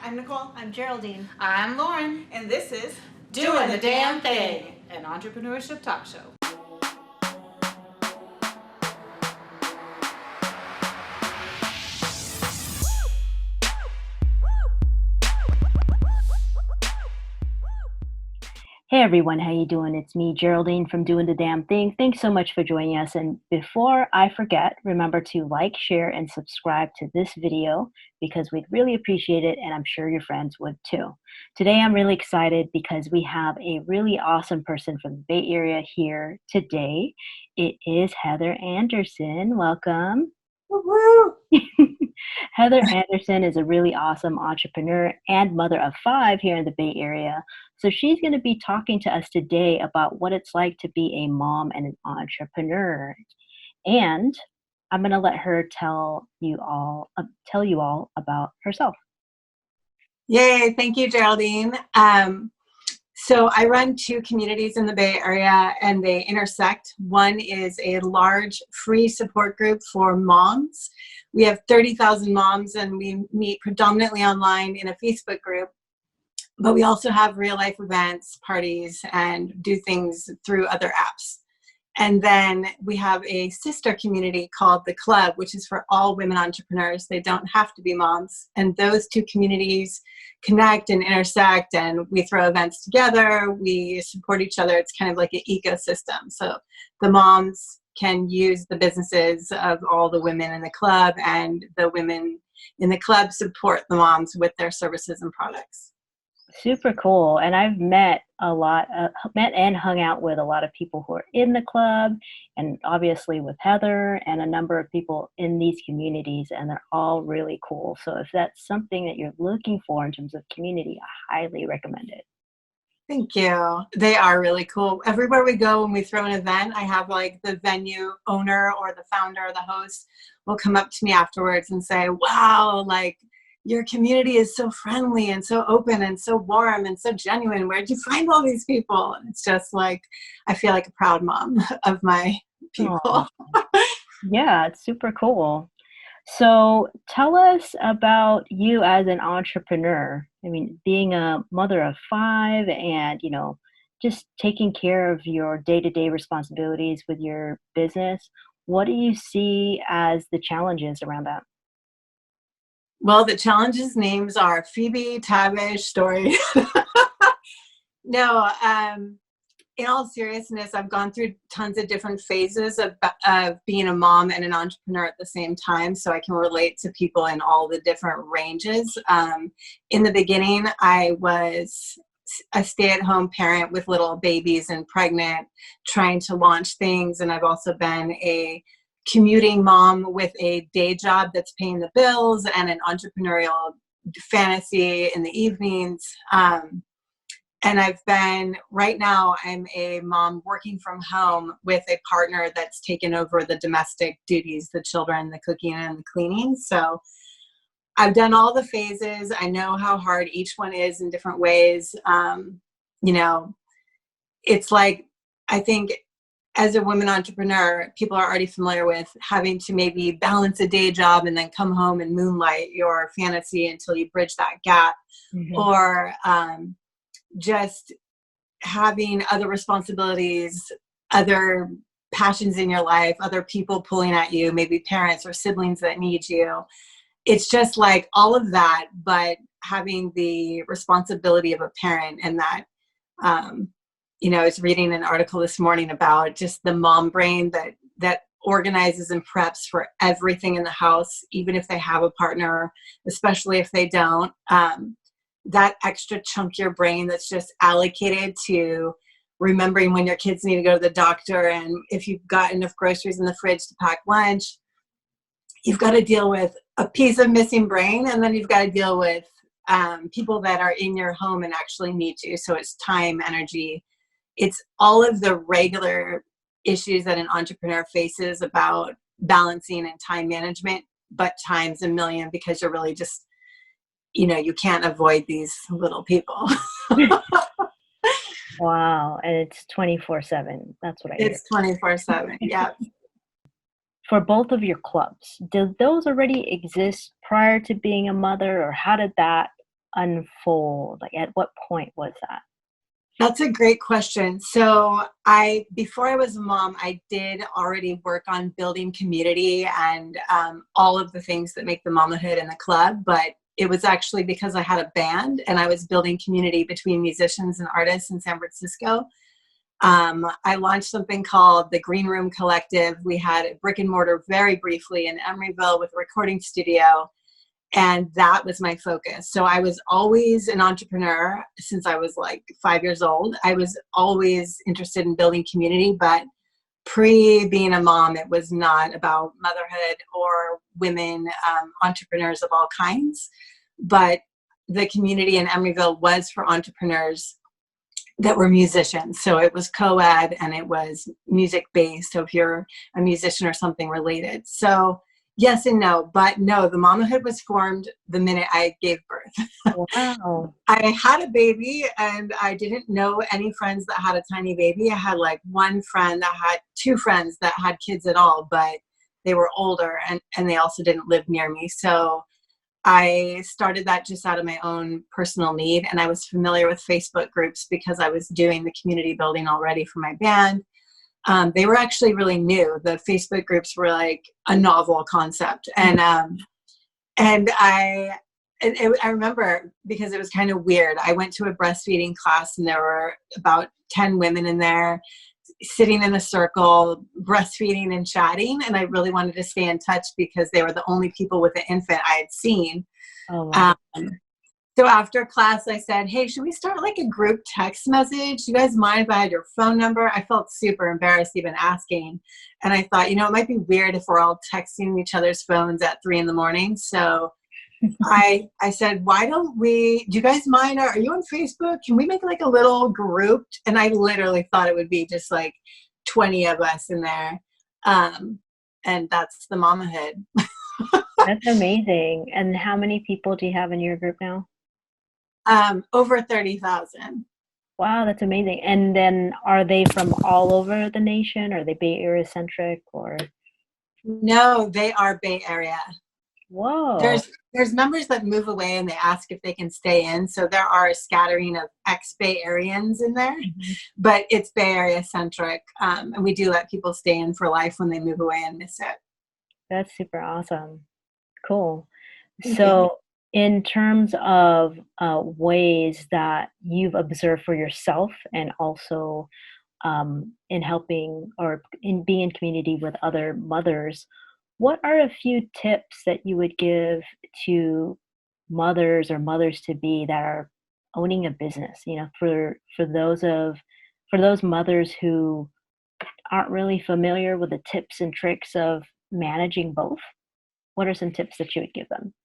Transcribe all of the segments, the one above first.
I'm Nicole. I'm Geraldine. I'm Lauren. And this is Doing the Damn Thing, an entrepreneurship talk show. Hey everyone, how you doing? It's me, Geraldine from Doing the Damn Thing. Thanks so much for joining us. And before I forget, remember to like, share, and subscribe to this video because we'd really appreciate it, and I'm sure your friends would too. Today I'm really excited because we have a really awesome person from the Bay Area here today. It is Heather Anderson. Welcome. Woo-hoo! Heather Anderson is a really awesome entrepreneur and mother of 5 here in the Bay Area. So she's going to be talking to us today about what it's like to be a mom and an entrepreneur. And I'm going to let her tell you all about herself. Yay, thank you, Geraldine. So I run 2 communities in the Bay Area and they intersect. One is a large free support group for moms. We have 30,000 moms and we meet predominantly online in a Facebook group, but we also have real life events, parties, and do things through other apps. And then we have a sister community called The Club, which is for all women entrepreneurs. They don't have to be moms. And those 2 communities connect and intersect, and we throw events together. We support each other. It's kind of like an ecosystem. So the moms can use the businesses of all the women in the club, and the women in the club support the moms with their services and products. Super cool. And I've met and hung out with a lot of people who are in the club, and obviously with Heather and a number of people in these communities, and they're all really cool. So if that's something that you're looking for in terms of community, I highly recommend it. Thank you. They are really cool. Everywhere we go, when we throw an event, I have like the venue owner or the founder or the host will come up to me afterwards and say, wow, like, your community is so friendly and so open and so warm and so genuine. Where'd you find all these people? And it's just like, I feel like a proud mom of my people. Yeah, it's super cool. So tell us about you as an entrepreneur. I mean, being a mother of 5 and, just taking care of your day-to-day responsibilities with your business. What do you see as the challenges around that? Well, the challenges names are Phoebe, Tavish, Story. No, in all seriousness, I've gone through tons of different phases of being a mom and an entrepreneur at the same time, so I can relate to people in all the different ranges. In the beginning, I was a stay-at-home parent with little babies and pregnant, trying to launch things, and I've also been a commuting mom with a day job that's paying the bills and an entrepreneurial fantasy in the evenings. And right now I'm a mom working from home with a partner that's taken over the domestic duties, the children, the cooking and the cleaning. So I've done all the phases. I know how hard each one is in different ways. It's like, I think as a women entrepreneur, people are already familiar with having to maybe balance a day job and then come home and moonlight your fantasy until you bridge that gap. Mm-hmm. Or just having other responsibilities, other passions in your life, other people pulling at you, maybe parents or siblings that need you. It's just like all of that, but having the responsibility of a parent, and that, I was reading an article this morning about just the mom brain that organizes and preps for everything in the house, even if they have a partner, especially if they don't. That extra chunk of your brain that's just allocated to remembering when your kids need to go to the doctor, and if you've got enough groceries in the fridge to pack lunch. You've got to deal with a piece of missing brain, and then you've got to deal with people that are in your home and actually need you. So it's time, energy. It's all of the regular issues that an entrepreneur faces about balancing and time management, but times a million, because you're really just, you can't avoid these little people. Wow. And it's 24/7. That's what I hear. It's 24/7. Yeah. For both of your clubs, did those already exist prior to being a mother, or how did that unfold? Like, at what point was that? That's a great question. So before I was a mom, I did already work on building community and all of the things that make the mamahood in the club. But it was actually because I had a band and I was building community between musicians and artists in San Francisco. I launched something called the Green Room Collective. We had a brick and mortar very briefly in Emeryville with a recording studio. And that was my focus. So I was always an entrepreneur since I was like 5 years old. I was always interested in building community, but pre being a mom, it was not about motherhood or women entrepreneurs of all kinds. But the community in Emeryville was for entrepreneurs that were musicians. So it was co-ed and it was music based. So if you're a musician or something related. So yes and no, but no, the mamahood was formed the minute I gave birth. Wow. I had a baby and I didn't know any friends that had a tiny baby. I had like one friend that had two friends that had kids at all, but they were older and they also didn't live near me. So I started that just out of my own personal need. And I was familiar with Facebook groups because I was doing the community building already for my band. They were actually really new. The Facebook groups were like a novel concept. And I remember because it was kind of weird. I went to a breastfeeding class and there were about 10 women in there sitting in a circle, breastfeeding and chatting. And I really wanted to stay in touch because they were the only people with an infant I had seen. Oh, wow. So after class, I said, hey, should we start like a group text message? Do you guys mind if I had your phone number? I felt super embarrassed even asking. And I thought, it might be weird if we're all texting each other's phones at 3 a.m. So I said, why don't do you guys mind? Are you on Facebook? Can we make like a little group? And I literally thought it would be just like 20 of us in there. And that's the mamahood. That's amazing. And how many people do you have in your group now? Over 30,000. Wow, that's amazing. And then are they from all over the nation? Are they Bay Area centric or? No, they are Bay Area. Whoa. There's members that move away and they ask if they can stay in. So there are a scattering of ex-Bay Areans in there, but it's Bay Area centric. And we do let people stay in for life when they move away and miss it. That's super awesome. Cool. So in terms of ways that you've observed for yourself and also in helping or in being in community with other mothers, what are a few tips that you would give to mothers or mothers to be that are owning a business, for those mothers who aren't really familiar with the tips and tricks of managing both? What are some tips that you would give them?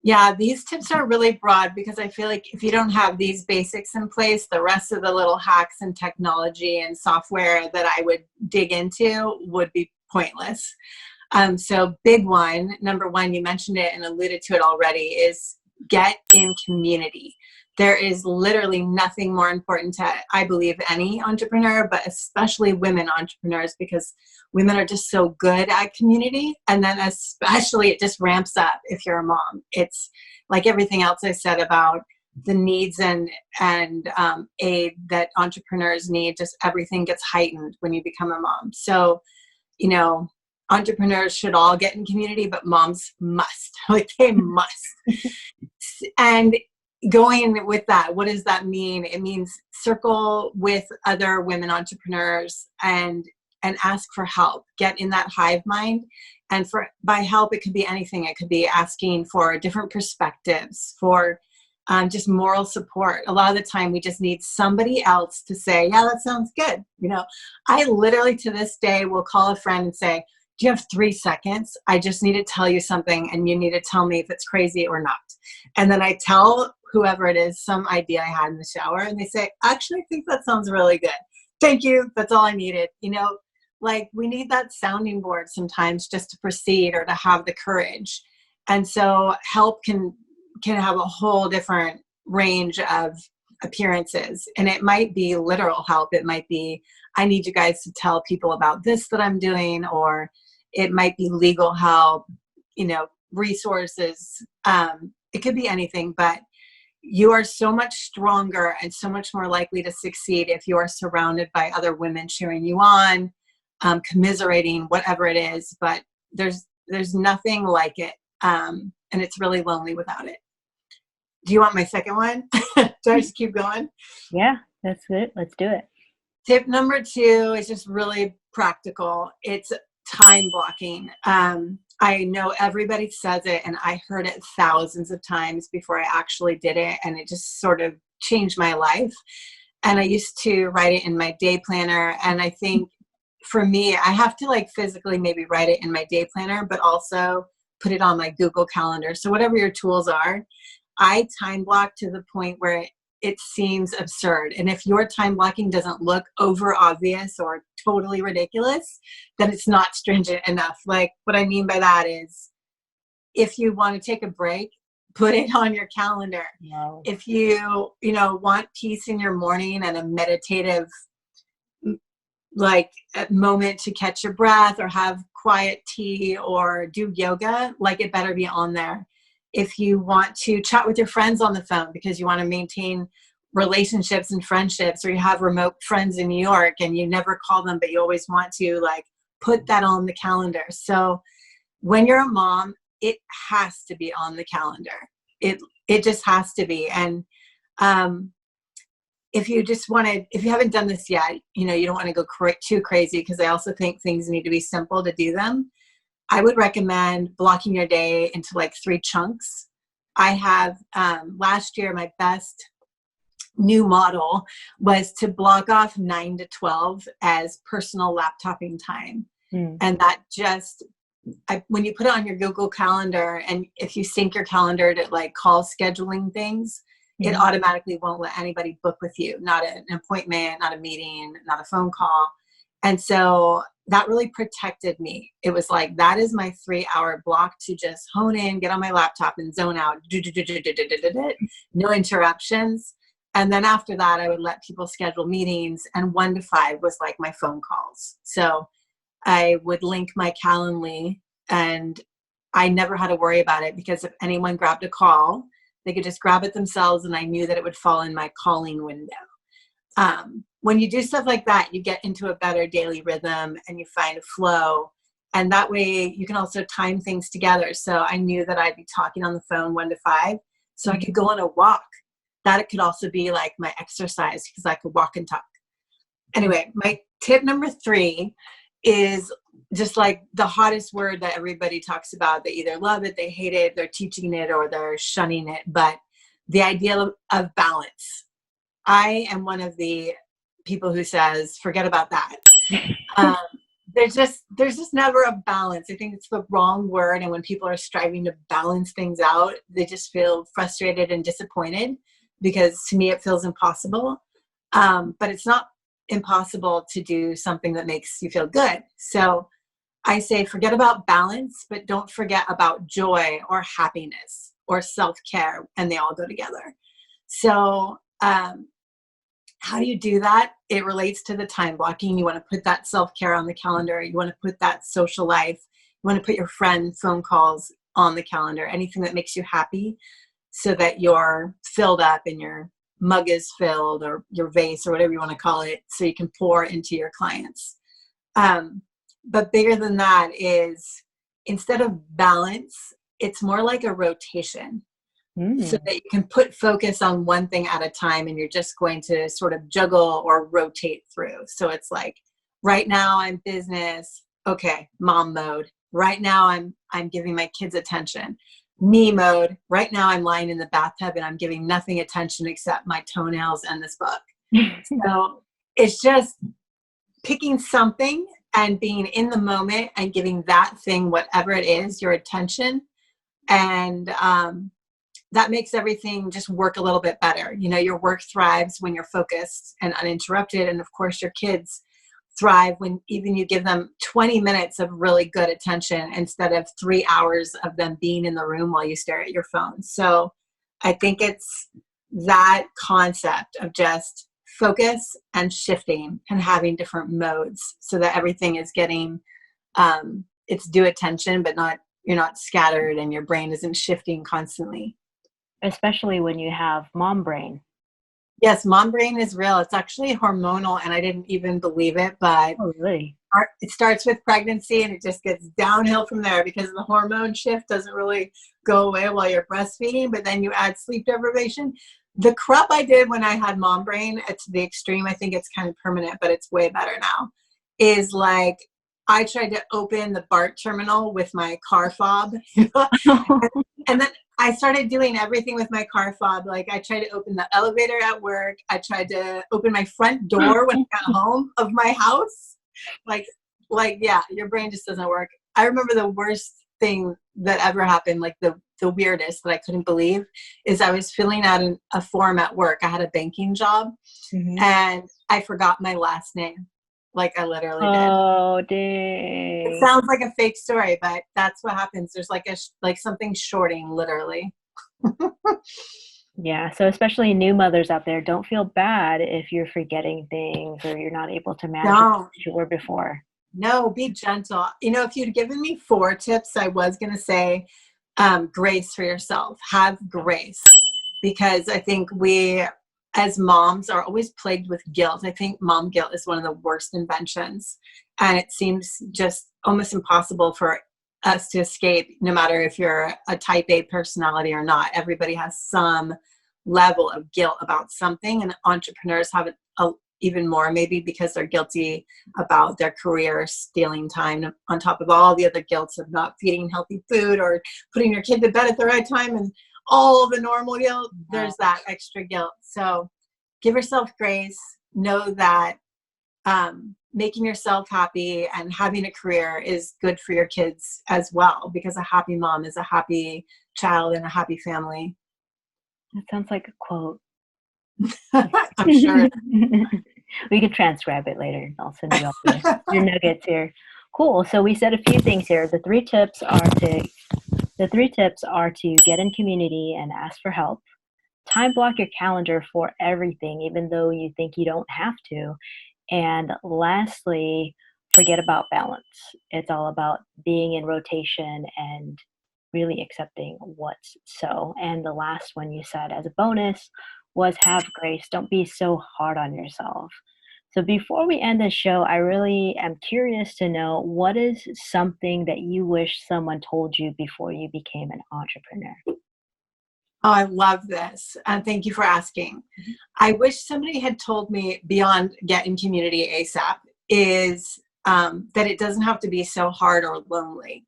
Yeah, these tips are really broad because I feel like if you don't have these basics in place, the rest of the little hacks and technology and software that I would dig into would be pointless. So big one, number one, you mentioned it and alluded to it already, is get in community. There is literally nothing more important to, I believe, any entrepreneur, but especially women entrepreneurs, because women are just so good at community. And then especially it just ramps up if you're a mom. It's like everything else I said about the needs and aid that entrepreneurs need, just everything gets heightened when you become a mom. So, entrepreneurs should all get in community, but moms must, like they must. And going with that, what does that mean? It means circle with other women entrepreneurs and ask for help. Get in that hive mind. And by help, it could be anything. It could be asking for different perspectives, for just moral support. A lot of the time, we just need somebody else to say, yeah, that sounds good. I literally to this day will call a friend and say, do you have 3 seconds? I just need to tell you something and you need to tell me if it's crazy or not. And then I tell whoever it is some idea I had in the shower and they say, actually, I think that sounds really good. Thank you. That's all I needed. Like we need that sounding board sometimes just to proceed or to have the courage. And so help can have a whole different range of appearances. And it might be literal help. It might be, I need you guys to tell people about this that I'm doing, or it might be legal help, resources. It could be anything, but you are so much stronger and so much more likely to succeed if you are surrounded by other women cheering you on, commiserating, whatever it is. But there's nothing like it. And it's really lonely without it. Do you want my second one? Do I just keep going? Yeah, that's good. Let's do it. Tip number 2 is just really practical. It's time blocking. I know everybody says it, and I heard it thousands of times before I actually did it, and it just sort of changed my life. And I used to write it in my day planner, and I think for me, I have to like physically maybe write it in my day planner, but also put it on my Google Calendar. So whatever your tools are, I time block to the point where it seems absurd. And if your time blocking doesn't look over obvious or totally ridiculous, then it's not stringent enough. Like what I mean by that is if you want to take a break, put it on your calendar. Wow. If you want peace in your morning and a meditative like a moment to catch your breath or have quiet tea or do yoga, like it better be on there. If you want to chat with your friends on the phone because you want to maintain relationships and friendships, or you have remote friends in New York and you never call them, but you always want to, like, put that on the calendar. So when you're a mom, it has to be on the calendar. It just has to be. And if you haven't done this yet, you don't want to go too crazy, because I also think things need to be simple to do them. I would recommend blocking your day into like 3 chunks. I have, last year, my best new model was to block off 9 to 12 as personal laptoping time. And that when you put it on your Google Calendar, and if you sync your calendar to like call scheduling things, it automatically won't let anybody book with you, not an appointment, not a meeting, not a phone call. And so that really protected me. It was like, that is my 3-hour block to just hone in, get on my laptop and zone out, no interruptions. And then after that, I would let people schedule meetings, and 1 to 5 was like my phone calls. So I would link my Calendly, and I never had to worry about it, because if anyone grabbed a call, they could just grab it themselves, and I knew that it would fall in my calling window. When you do stuff like that, you get into a better daily rhythm and you find a flow. And that way you can also time things together. So I knew that I'd be talking on the phone 1 to 5, so I could go on a walk. That it could also be like my exercise, because I could walk and talk. Anyway, my tip number 3 is just like the hottest word that everybody talks about. They either love it, they hate it, they're teaching it, or they're shunning it. But the idea of balance. I am one of the people who says, forget about that. There's just never a balance. I think it's the wrong word. And when people are striving to balance things out, they just feel frustrated and disappointed, because to me, it feels impossible. But it's not impossible to do something that makes you feel good. So I say, forget about balance, but don't forget about joy or happiness or self-care, and they all go together. So, how do you do that? It relates to the time blocking. You want to put that self-care on the calendar. You want to put that social life. You want to put your friend phone calls on the calendar, anything that makes you happy, so that you're filled up and your mug is filled, or your vase, or whatever you want to call it, so you can pour into your clients. But bigger than that is, instead of balance, it's more like a rotation. So that you can put focus on one thing at a time, and you're just going to sort of juggle or rotate through. So it's like, right now I'm business. Okay, mom mode. Right now I'm giving my kids attention. Me mode. Right now I'm lying in the bathtub and I'm giving nothing attention except my toenails and this book. So it's just picking something and being in the moment and giving that thing, whatever it is, your attention. And that makes everything just work a little bit better. Your work thrives when you're focused and uninterrupted. And of course, your kids thrive when even you give them 20 minutes of really good attention, instead of 3 hours of them being in the room while you stare at your phone. So I think it's that concept of just focus and shifting and having different modes, so that everything is getting its due attention, but you're not scattered and your brain isn't shifting constantly. especially when you have mom brain. Yes, mom brain is real. It's actually hormonal, and I didn't even believe it, but Oh, really? it starts with pregnancy and it just gets downhill from there because the hormone shift doesn't really go away while you're breastfeeding, but then you add sleep deprivation. The crap I did when I had mom brain, to the extreme, I think it's kind of permanent, but it's way better now, is like I tried to open the BART terminal with my car fob. And then I started doing everything with my car fob. Like I tried to open the elevator at work. I tried to open my front door when I got home of my house. Like, yeah, your brain just doesn't work. I remember the worst thing that ever happened, like the weirdest that I couldn't believe, is I was filling out a form at work. I had a banking job, and I forgot my last name. Like I literally did. Oh, It dang. sounds like a fake story, but that's what happens. There's like something shorting, literally. Yeah, so especially new mothers out there, don't feel bad if you're forgetting things or you're not able to manage it No, as you were before. no, be gentle. You know, if you'd given me 4 tips, I was going to say grace for yourself. Have grace, because I think we as moms are always plagued with guilt. I think mom guilt is one of the worst inventions, and it seems just almost impossible for us to escape, no matter if you're a type A personality or not. Everybody has some level of guilt about something, and entrepreneurs have even more, maybe because they're guilty about their career stealing time on top of all the other guilts of not feeding healthy food or putting your kid to bed at the right time and all the normal guilt. There's that extra guilt. So give yourself grace. Know that making yourself happy and having a career is good for your kids as well, because a happy mom is a happy child and a happy family. That sounds like a quote. I'm sure. We could transcribe it later. I'll send you all your nuggets here. Cool. So we said a few things here. The three tips are to get in community and ask for help. Time block your calendar for everything, even though you think you don't have to. And lastly, forget about balance. It's all about being in rotation and really accepting what's so. And the last one you said as a bonus was have grace. Don't be so hard on yourself. So before we end the show, I really am curious to know, what is something that you wish someone told you before you became an entrepreneur? Oh, I love this. And thank you for asking. I wish somebody had told me beyond get in community ASAP is that it doesn't have to be so hard or lonely.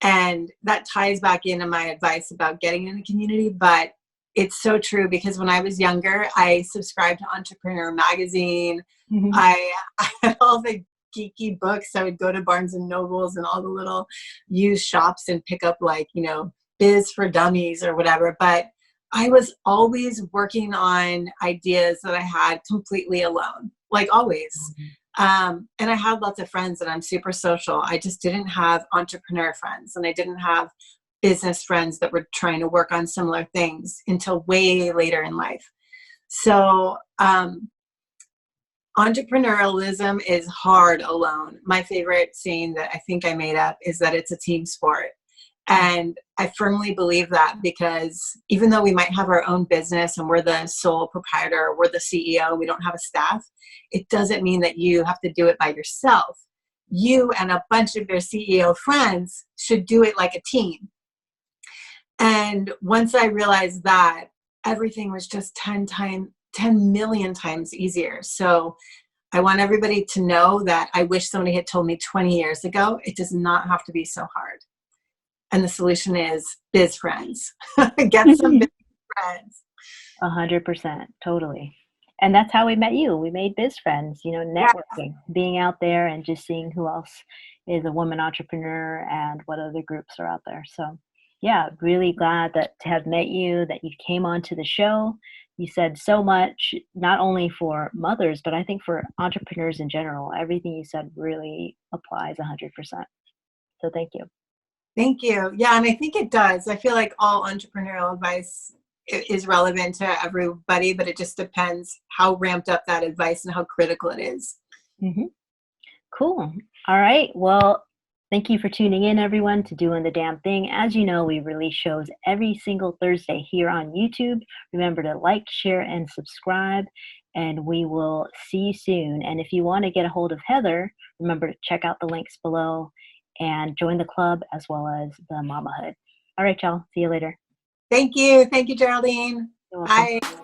And that ties back into my advice about getting in a community. But it's so true, because when I was younger, I subscribed to Entrepreneur Magazine. I had all the geeky books. I would go to Barnes and Nobles and all the little used shops and pick up, like, Biz for Dummies or whatever. But I was always working on ideas that I had completely alone, like always. And I had lots of friends, and I'm super social. I just didn't have entrepreneur friends, and I didn't have business friends that were trying to work on similar things until way later in life. So entrepreneurialism is hard alone. My favorite saying that I think I made up is that it's a team sport. And I firmly believe that, because even though we might have our own business and we're the sole proprietor, we're the CEO, we don't have a staff, it doesn't mean that you have to do it by yourself. You and a bunch of your CEO friends should do it like a team. And once I realized that, everything was just 10 million times easier. So I want everybody to know that I wish somebody had told me 20 years ago, it does not have to be so hard. And the solution is biz friends. Get some biz friends. 100%, totally. And that's how we met you. We made biz friends, networking, being out there and just seeing who else is a woman entrepreneur and what other groups are out there. So yeah, really glad to have met you, that you came onto the show. You said so much, not only for mothers, but I think for entrepreneurs in general. Everything you said really applies 100%. So thank you. Thank you. Yeah, and I think it does. I feel like all entrepreneurial advice is relevant to everybody, but it just depends how ramped up that advice and how critical it is. Cool. All right. Well, Thank you for tuning in, everyone, to Doing the Damn Thing. As you know, we release shows every single Thursday here on YouTube. Remember to like, share, and subscribe, and we will see you soon. And if you want to get a hold of Heather, remember to check out the links below and join the club as well as the Mamahood. All right, y'all. See you later. Thank you. Thank you, Geraldine. You're welcome. Bye.